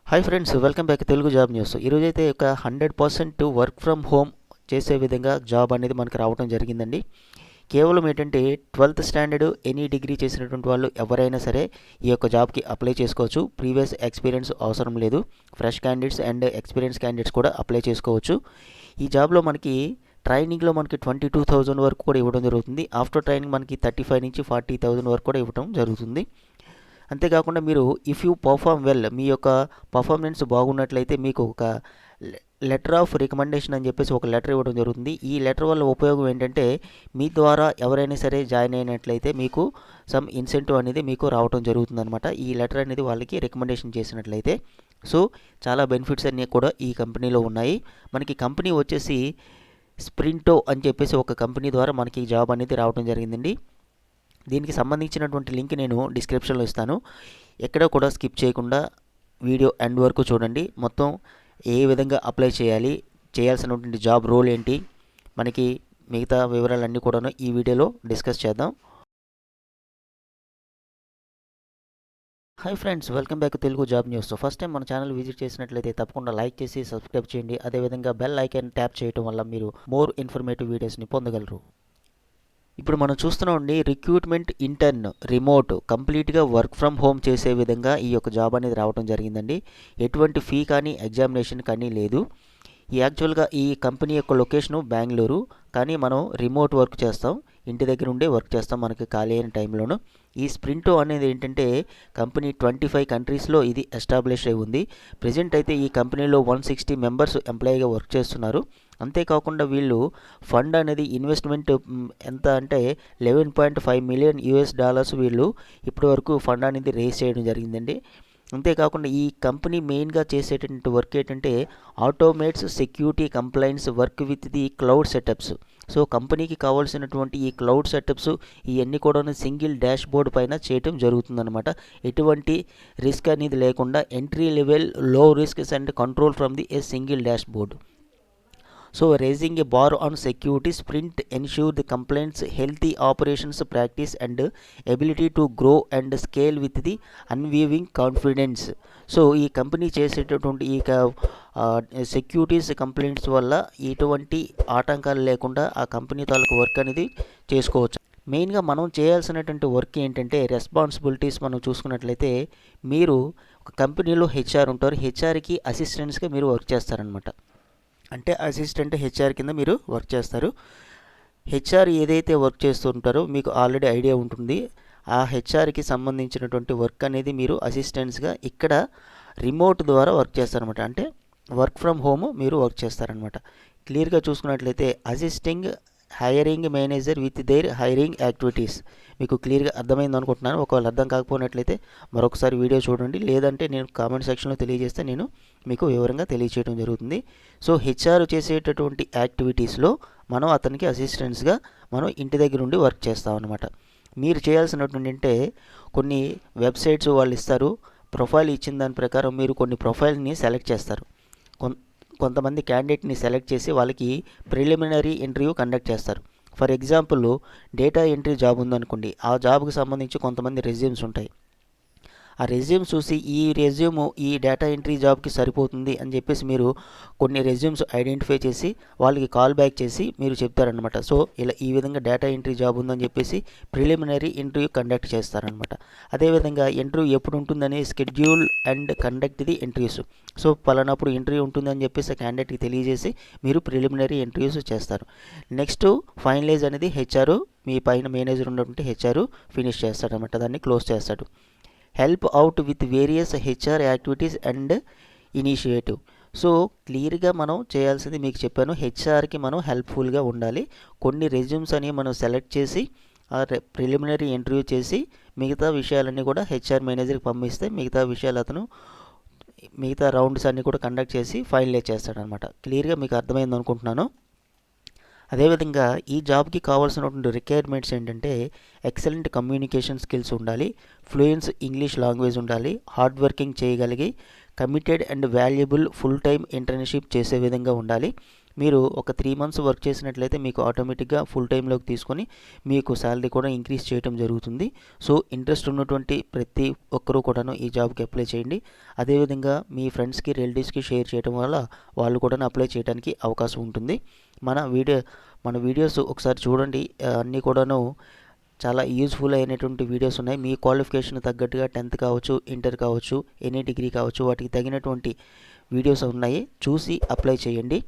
Hi friends, welcome back Telugu job news. ఈరోజైతే ఒక 100% work from home చేసే విధంగా జాబ్ అనేది మనకు రావడం జరిగిందండి. కేవలం ఏంటంటే 12th స్టాండర్డ్ ఎనీ డిగ్రీ చేసినటువంటి వాళ్ళు ఎవరైనా సరే ఈ యొక్క జాబ్కి అప్లై చేసుకోవచ్చు. ప్రీవియస్ ఎక్స్పీరియన్స్ అవసరం లేదు. Fresh candidates and experience candidates కూడా అప్లై చేసుకోవచ్చు. ఈ జాబ్లో మనకి ట్రైనింగ్లో మనకి 22,000 వరకు కూడా ఇవ్వడం జరుగుతుంది. ఆఫ్టర్ ట్రైనింగ్ మనకి 35 నుంచి 40,000 వరకు కూడా ఇవ్వడం జరుగుతుంది. అంతేకాకుండా మీరు ఇఫ్ యూ పర్ఫామ్ వెల్, మీ యొక్క పర్ఫార్మెన్స్ బాగున్నట్లయితే మీకు ఒక లెటర్ ఆఫ్ రికమెండేషన్ అని చెప్పేసి ఒక లెటర్ ఇవ్వడం జరుగుతుంది. ఈ లెటర్ వల్ల ఉపయోగం ఏంటంటే మీ ద్వారా ఎవరైనా సరే జాయిన్ అయినట్లయితే మీకు సమ్ ఇన్సెంటివ్ అనేది మీకు రావడం జరుగుతుంది అనమాట. ఈ లెటర్ అనేది వాళ్ళకి రికమెండేషన్ చేసినట్లయితే. సో చాలా బెనిఫిట్స్ అన్నీ కూడా ఈ కంపెనీలో ఉన్నాయి. మనకి కంపెనీ వచ్చేసి స్ప్రింటో అని చెప్పేసి ఒక కంపెనీ ద్వారా మనకి ఈ జాబ్ అనేది రావడం జరిగిందండి. దీనికి సంబంధించినటువంటి లింక్ నేను డిస్క్రిప్షన్లో ఇస్తాను. ఎక్కడ కూడా స్కిప్ చేయకుండా వీడియో ఎండ్ వరకు చూడండి. మొత్తం ఏ విధంగా అప్లై చేయాలి, చేయాల్సినటువంటి జాబ్ రోల్ ఏంటి, మనకి మిగతా వివరాలన్నీ కూడా ఈ వీడియోలో డిస్కస్ చేద్దాం. Hi friends, welcome back Telugu job news. First time మన ఛానల్ విజిట్ చేసినట్లయితే తప్పకుండా లైక్ చేసి సబ్స్క్రైబ్ చేయండి. అదేవిధంగా బెల్ ఐకాన్ ట్యాప్ చేయడం వల్ల మీరు మోర్ ఇన్ఫర్మేటివ్ వీడియోస్ని పొందగలరు. ఇప్పుడు మనం చూస్తున్నామండి, రిక్రూట్మెంట్ ఇంటర్న్ రిమోట్ కంప్లీట్గా వర్క్ ఫ్రమ్ హోమ్ చేసే విధంగా ఈ యొక్క జాబ్ అనేది రావడం జరిగిందండి. ఎటువంటి ఫీ కానీ ఎగ్జామినేషన్ కానీ లేదు. యాక్చువల్గా ఈ కంపెనీ యొక్క లొకేషను బెంగళూరు, కానీ మనం రిమోట్ వర్క్ చేస్తాం, ఇంటి దగ్గర ఉండే వర్క్ చేస్తాం మనకి ఖాళీ అయిన టైంలోను. ఈ స్ప్రింటో అనేది ఏంటంటే కంపెనీ 25 కంట్రీస్లో ఇది ఎస్టాబ్లిష్ అయి ఉంది. ప్రజెంట్ అయితే ఈ కంపెనీలో 160 మెంబర్స్ ఎంప్లాయీగా వర్క్ చేస్తున్నారు. అంతేకాకుండా వీళ్ళు ఫండ్ అనేది ఇన్వెస్ట్మెంట్ ఎంత అంటే $11.5 మిలియన్ వీళ్ళు ఇప్పటి వరకు ఫండ్ అనేది రేస్ చేయడం జరిగిందండి. అంతేకాకుండా ఈ కంపెనీ మెయిన్గా చేసేటువంటి వర్క్ ఏంటంటే automates security complaints work with the cloud setups. So కంపెనీకి కావాల్సినటువంటి ఈ క్లౌడ్ సెటప్స్ ఇవన్నీ కూడా సింగిల్ డాష్ బోర్డ్ పైన చేయటం జరుగుతుందన్నమాట. ఎటువంటి రిస్క్ అనేది లేకుండా ఎంట్రీ లెవెల్ లో risks and control from the a single dash board. So raising a bar on security, Sprint ensure the compliance, healthy operations practice and ability to grow and scale with the unwavering confidence. So ఈ company చేసేటటువంటి ఈ securities complaints వల్ల ఎటువంటి ఆటంకాలు లేకుండా ఆ company తాలూకు work అనేది చేసుకోవచ్చు. మెయిన్గా మనం చేయాల్సినటువంటి వర్క్ ఏంటంటే రెస్పాన్సిబిలిటీస్ మనం చూసుకున్నట్లయితే, మీరు ఒక కంపెనీలో హెచ్ఆర్ ఉంటారు, హెచ్ఆర్కి అసిస్టెంట్స్గా మీరు వర్క్ చేస్తారనమాట. అంటే అసిస్టెంట్ హెచ్ఆర్ కింద మీరు వర్క్ చేస్తారు. హెచ్ఆర్ ఏదైతే వర్క్ చేస్తుంటారో మీకు ఆల్రెడీ ఐడియా ఉంటుంది. ఆ హెచ్ఆర్కి సంబంధించినటువంటి వర్క్ అనేది మీరు అసిస్టెంట్స్గా ఇక్కడ రిమోట్ ద్వారా వర్క్ చేస్తారనమాట. అంటే వర్క్ ఫ్రమ్ హోమ్ మీరు వర్క్ చేస్తారనమాట. క్లియర్గా చూసుకున్నట్లయితే assisting hiring manager with their hiring activities. మీకు క్లియర్గా అర్థమైంది అనుకుంటున్నాను. ఒకవేళ అర్థం కాకపోయినట్లయితే మరొకసారి వీడియో చూడండి, లేదంటే నేను కామెంట్ సెక్షన్లో తెలియజేస్తే నేను మీకు వివరంగా తెలియచేయడం జరుగుతుంది. సో హెచ్ఆర్ చేసేటటువంటి యాక్టివిటీస్లో మనం అతనికి అసిస్టెంట్స్గా మనం ఇంటి దగ్గర ఉండి వర్క్ చేస్తాం అనమాట. మీరు చేయాల్సినటువంటి అంటే కొన్ని వెబ్సైట్స్ వాళ్ళు ఇస్తారు, ప్రొఫైల్ ఇచ్చిన దాని ప్రకారం మీరు కొన్ని ప్రొఫైల్ని సెలెక్ట్ చేస్తారు. కొంతమంది క్యాండిడేట్ని సెలెక్ట్ చేసి వాళ్ళకి ప్రిలిమినరీ ఇంటర్వ్యూ కండక్ట్ చేస్తారు. For example data entry job ఉందనుకోండి, ఆ జాబ్కి సంబంధించి కొంతమంది రెజ్యూమ్స్ ఉంటాయి. ఆ రెజ్యూమ్స్ చూసి ఈ రెజ్యూమ్ ఈ డేటా ఎంట్రీ జాబ్కి సరిపోతుంది అని చెప్పేసి మీరు కొన్ని రెజ్యూమ్స్ ఐడెంటిఫై చేసి వాళ్ళకి కాల్ బ్యాక్ చేసి మీరు చెప్తారనమాట. సో ఇలా ఈ విధంగా డేటా ఎంట్రీ జాబ్ ఉందని చెప్పేసి ప్రిలిమినరీ ఇంటర్వ్యూ కండక్ట్ చేస్తారనమాట. అదేవిధంగా ఇంటర్వ్యూ ఎప్పుడు ఉంటుందని schedule and conduct the interviews. So పలానప్పుడు ఇంటర్వ్యూ ఉంటుందని చెప్పేసి క్యాండిడేట్కి తెలియజేసి మీరు ప్రిలిమినరీ ఇంటర్వ్యూస్ చేస్తారు. నెక్స్ట్ ఫైనలైజ్ అనేది హెచ్ఆర్, మీ పైన మేనేజర్ ఉన్నటువంటి హెచ్ఆర్ ఫినిష్ చేస్తాడనమాట, దాన్ని క్లోజ్ చేస్తాడు. Help out with various HR activities and initiative. So క్లియర్గా మనం చేయాల్సింది మీకు చెప్పాను, హెచ్ఆర్కి మనం హెల్ప్ఫుల్గా ఉండాలి. కొన్ని రెజ్యూమ్స్ అని మనం సెలెక్ట్ చేసి ప్రిలిమినరీ ఇంటర్వ్యూ చేసి మిగతా విషయాలన్నీ కూడా హెచ్ఆర్ మేనేజర్కి పంపిస్తే మిగతా విషయాలు అతను మిగతా రౌండ్స్ అన్నీ కూడా కండక్ట్ చేసి ఫైనలైజ్ చేస్తాడనమాట. క్లియర్గా మీకు అర్థమైంది అనుకుంటున్నాను. అదేవిధంగా ఈ జాబ్కి కావాల్సినటువంటి రిక్వైర్మెంట్స్ ఏంటంటే ఎక్సలెంట్ కమ్యూనికేషన్ స్కిల్స్ ఉండాలి, ఫ్లూయెన్స్ ఇంగ్లీష్ లాంగ్వేజ్ ఉండాలి, హార్డ్ వర్కింగ్ చేయగలిగి committed and valuable full time internship చేసే విధంగా ఉండాలి, మీరు ఒక 3 మంత్స్ వర్క్ చేసినట్లయితే మీకు ఆటోమేటిక్గా ఫుల్ టైంలోకి తీసుకొని మీకు శాలరీ కూడా ఇంక్రీజ్ చేయడం జరుగుతుంది. సో ఇంట్రెస్ట్ ఉన్నటువంటి ప్రతి ఒక్కరూ కూడాను ఈ జాబ్కి అప్లై చేయండి. అదేవిధంగా మీ ఫ్రెండ్స్కి రిలేటివ్స్కి షేర్ చేయడం వల్ల వాళ్ళు కూడా అప్లై చేయడానికి అవకాశం ఉంటుంది. మన వీడియోస్ ఒకసారి చూడండి. అన్నీ కూడాను చాలా యూజ్ఫుల్ అయినటువంటి వీడియోస్ ఉన్నాయి. మీ క్వాలిఫికేషన్ తగ్గట్టుగా 10th కావచ్చు, ఇంటర్ కావచ్చు, ఎనీ డిగ్రీ కావచ్చు, వాటికి తగినటువంటి వీడియోస్ ఉన్నాయి. చూసి అప్లై చేయండి.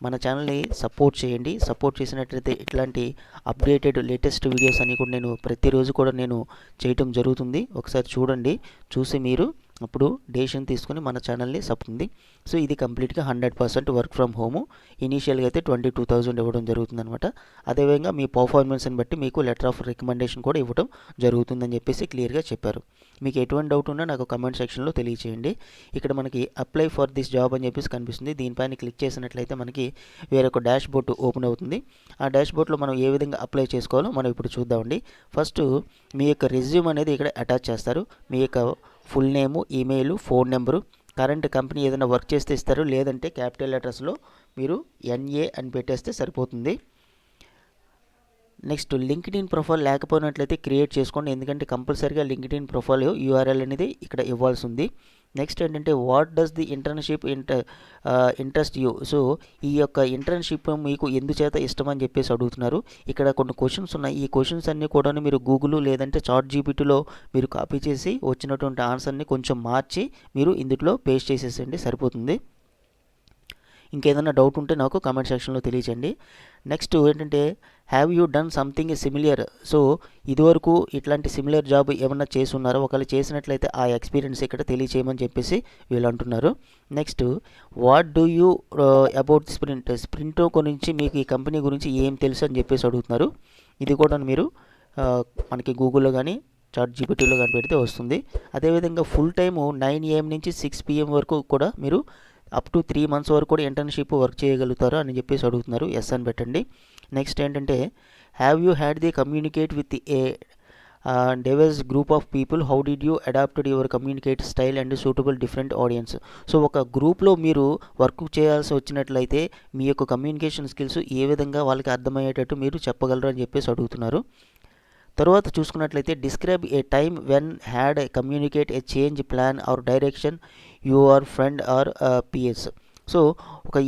మన ఛానల్ని సపోర్ట్ చేయండి. సపోర్ట్ చేసినట్లయితే ఇట్లాంటి అప్డేటెడ్ లేటెస్ట్ వీడియోస్ అన్నీ కూడా నేను ప్రతిరోజు కూడా నేను చేయటం జరుగుతుంది. ఒకసారి చూడండి. చూసి మీరు అప్పుడు డెసిషన్ తీసుకుని మన ఛానల్ని సపోర్ట్. సో ఇది కంప్లీట్గా 100% వర్క్ ఫ్రమ్ హోము. ఇనీషియల్గా అయితే 22,000 ఇవ్వడం జరుగుతుంది అనమాట. అదేవిధంగా మీ పర్ఫార్మెన్స్ని బట్టి మీకు లెటర్ ఆఫ్ రికమెండేషన్ కూడా ఇవ్వడం జరుగుతుందని చెప్పేసి క్లియర్గా చెప్పారు. మీకు ఎటువంటి డౌట్ ఉన్నా నాకు కమెంట్ సెక్షన్లో తెలియచేయండి. ఇక్కడ మనకి అప్లై ఫర్ దిస్ జాబ్ అని చెప్పేసి కనిపిస్తుంది. దీనిపైన క్లిక్ చేసినట్లయితే మనకి వేరొక డాష్ బోర్డు ఓపెన్ అవుతుంది. ఆ డాష్ బోర్డ్లో మనం ఏ విధంగా అప్లై చేసుకోవాలో మనం ఇప్పుడు చూద్దామండి. ఫస్ట్ మీ యొక్క రెజ్యూమ్ అనేది ఇక్కడ అటాచ్ చేస్తారు. మీ యొక్క full name, email, phone number, current company ఏదైనా వర్క్ చేస్తే ఇస్తారు, లేదంటే క్యాపిటల్ లెటర్స్లో మీరు NA అని పెట్టేస్తే సరిపోతుంది. నెక్స్ట్ లింక్డ్ఇన్ ప్రొఫైల్ లేకపోయినట్లయితే క్రియేట్ చేసుకోండి. ఎందుకంటే కంపల్సరీగా లింక్డ్ఇన్ ప్రొఫైల్ URL అనేది ఇక్కడ ఇవ్వాల్సి ఉంది. నెక్స్ట్ ఏంటంటే what does the internship interest you. So ఈ యొక్క ఇంటర్న్షిప్ మీకు ఎందుచేత ఇష్టం అని చెప్పేసి అడుగుతున్నారు. ఇక్కడ కొన్ని క్వశ్చన్స్ ఉన్నాయి. ఈ క్వశ్చన్స్ అన్నీ కూడా మీరు గూగుల్ లేదంటే ChatGPTలో మీరు కాపీ చేసి వచ్చినటువంటి ఆన్సర్ని కొంచెం మార్చి మీరు ఇందులో పేస్ట్ చేసేసండి, సరిపోతుంది. ఇంకేదైనా డౌట్ ఉంటే నాకు కామెంట్ సెక్షన్లో తెలియచేయండి. నెక్స్ట్ ఏంటంటే have you done something similar. So ఇదివరకు ఇట్లాంటి సిమిలర్ జాబ్ ఏమన్నా చేసి ఉన్నారో, ఒకవేళ చేసినట్లయితే ఆ ఎక్స్పీరియన్స్ ఇక్కడ తెలియచేయమని చెప్పేసి వీళ్ళు అంటున్నారు. Next what do you about sprint గురించి మీకు ఈ కంపెనీ గురించి ఏం తెలుసు అని చెప్పేసి అడుగుతున్నారు. ఇది కూడా మీరు మనకి గూగుల్లో కానీ ChatGPTలో కానీ పెడితే వస్తుంది. అదేవిధంగా ఫుల్ టైము 9 AM నుంచి 6 PM వరకు కూడా మీరు అప్ టు 3 months వరకు కూడా ఇంటర్న్షిప్ వర్క్ చేయగలుగుతారు అని చెప్పేసి అడుగుతున్నారు. ఎస్ అని పెట్టండి. నెక్స్ట్ ఏంటంటే have you had the communicate with a diverse group of people, how did you adapted your communicate style and suitable different audience. So ఒక గ్రూప్లో మీరు వర్క్ చేయాల్సి వచ్చినట్లయితే మీ యొక్క కమ్యూనికేషన్ స్కిల్స్ ఏ విధంగా వాళ్ళకి అర్థమయ్యేటట్టు మీరు చెప్పగలరు అని చెప్పేసి అడుగుతున్నారు. తర్వాత చూసుకున్నట్లయితే describe a time when had communicate a change plan or direction your friend or PS. So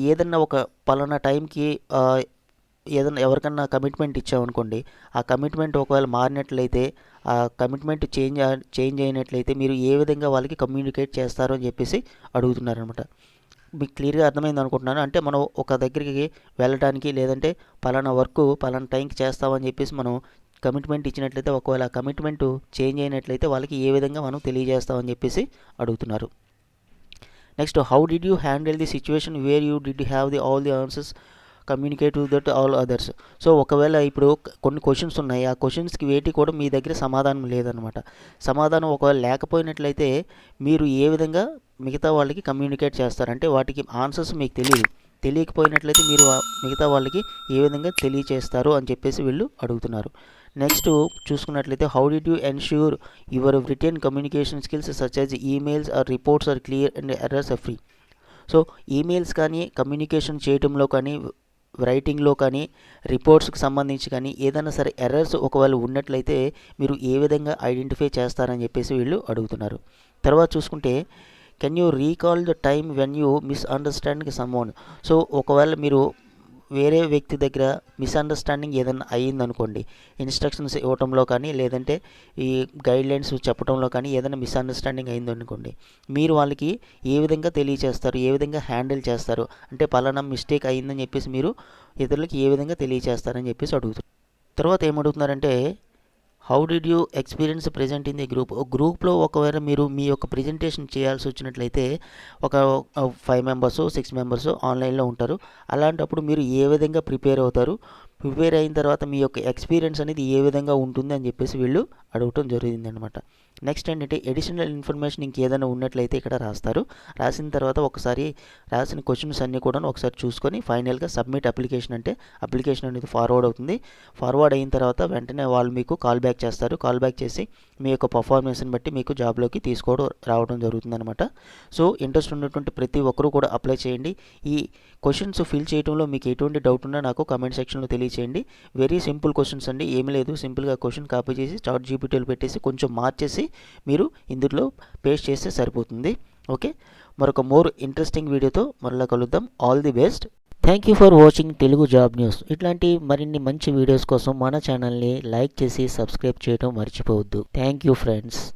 ఏదన్నా ఒక పలానా టైంకి ఏదన్నా ఎవరికన్నా కమిట్మెంట్ ఇచ్చామనుకోండి, ఆ కమిట్మెంట్ ఒకవేళ మారినట్లయితే, ఆ కమిట్మెంట్ చేంజ్ అయినట్లయితే మీరు ఏ విధంగా వాళ్ళకి కమ్యూనికేట్ చేస్తారు అని చెప్పేసి అడుగుతున్నారనమాట. మీకు క్లియర్గా అర్థమైంది అనుకుంటున్నాను. అంటే మనం ఒక దగ్గరికి వెళ్ళడానికి లేదంటే పలానా వర్క్ పలానా టైంకి చేస్తామని చెప్పేసి మనం కమిట్మెంట్ ఇచ్చినట్లయితే, ఒకవేళ కమిట్మెంట్ చేంజ్ అయినట్లయితే వాళ్ళకి ఏ విధంగా మనం తెలియజేస్తామని చెప్పేసి అడుగుతున్నారు. Next how did you handle the situation where you did have the all the answers communicate to that all others. So ఒకవేళ ఇప్పుడు కొన్ని క్వశ్చన్స్ ఉన్నాయి. ఆ క్వశ్చన్స్కి వేటి కూడా మీ దగ్గర సమాధానం లేదనమాట. సమాధానం ఒకవేళ లేకపోయినట్లయితే మీరు ఏ విధంగా మిగతా వాళ్ళకి కమ్యూనికేట్ చేస్తారంటే వాటికి ఆన్సర్స్ మీకు తెలియకపోయినట్లయితే మీరు మిగతా వాళ్ళకి ఏ విధంగా తెలియచేస్తారు అని చెప్పేసి వీళ్ళు అడుగుతున్నారు. నెక్స్ట్ చూసుకున్నట్లయితే how did you ensure your written communication skills such as emails or reports are clear and errors are free. So emails కానీ కమ్యూనికేషన్ చేయడంలో కానీ రైటింగ్లో కానీ రిపోర్ట్స్కి సంబంధించి కానీ ఏదైనా సరే ఎర్రర్స్ ఒకవేళ ఉన్నట్లయితే మీరు ఏ విధంగా ఐడెంటిఫై చేస్తారని చెప్పేసి వీళ్ళు అడుగుతున్నారు. తర్వాత చూసుకుంటే can you recall the time when you misunderstanding someone. So ఒకవేళ మీరు వేరే వ్యక్తి దగ్గర మిస్అండర్స్టాండింగ్ ఏదైనా అయ్యిందనుకోండి, ఇన్స్ట్రక్షన్స్ ఇవ్వటంలో కానీ లేదంటే ఈ గైడ్లైన్స్ చెప్పడంలో కానీ ఏదైనా మిస్అండర్స్టాండింగ్ అయిందనుకోండి, మీరు వాళ్ళకి ఏ విధంగా తెలియచేస్తారు, ఏ విధంగా హ్యాండిల్ చేస్తారు, అంటే పలానా మిస్టేక్ అయ్యిందని చెప్పేసి మీరు ఇతరులకి ఏ విధంగా తెలియచేస్తారని చెప్పేసి అడుగుతారు. తర్వాత ఏమడుగుతున్నారంటే how did you experience present in the group. గ్రూప్లో ఒకవేళ మీరు మీ యొక్క ప్రజెంటేషన్ చేయాల్సి వచ్చినట్లయితే ఒక 5 members 6 members ఆన్లైన్లో ఉంటారు. అలాంటప్పుడు మీరు ఏ విధంగా ప్రిపేర్ అవుతారు, ప్రిపేర్ అయిన తర్వాత మీ యొక్క ఎక్స్పీరియన్స్ అనేది ఏ విధంగా ఉంటుంది అని చెప్పేసి వీళ్ళు అడగటం జరిగిందనమాట. నెక్స్ట్ ఏంటంటే అడిషనల్ ఇన్ఫర్మేషన్ ఇంకేదైనా ఉన్నట్లయితే ఇక్కడ రాస్తారు. రాసిన తర్వాత ఒకసారి రాసిన క్వశ్చన్స్ అన్నీ కూడా ఒకసారి చూసుకొని ఫైనల్గా సబ్మిట్ అప్లికేషన్ అంటే అప్లికేషన్ అనేది ఫార్వర్డ్ అవుతుంది. ఫార్వర్డ్ అయిన తర్వాత వెంటనే వాళ్ళు మీకు కాల్ బ్యాక్ చేస్తారు. కాల్ బ్యాక్ చేసి మీ యొక్క పర్ఫార్మెన్స్ని బట్టి మీకు జాబ్లోకి రావడం జరుగుతుంది అనమాట. సో ఇంట్రెస్ట్ ఉన్నటువంటి ప్రతి ఒక్కరూ కూడా అప్లై చేయండి. ఈ క్వశ్చన్స్ ఫిల్ చేయడంలో మీకు ఎటువంటి డౌట్ ఉన్నా నాకు కమెంట్ సెక్షన్లో తెలియచేయండి. వెరీ సింపుల్ క్వశ్చన్స్ అండి, ఏమీ లేదు. సింపుల్గా క్వశ్చన్ కాపీ చేసి చాట్ జీపీటీలో పెట్టేసి కొంచెం మార్చేసి మీరు ఇందులో పేస్ట్ చేస్తే సరిపోతుంది. ఓకే, మరొక మోర్ ఇంట్రెస్టింగ్ వీడియోతో మరలా కలుద్దాం. All the best. Thank you for watching Telugu job news. ఇట్లాంటి మరిన్ని మంచి వీడియోస్ కోసం మన ఛానల్ని లైక్ చేసి సబ్స్క్రైబ్ చేయడం మర్చిపోవద్దు. Thank you friends.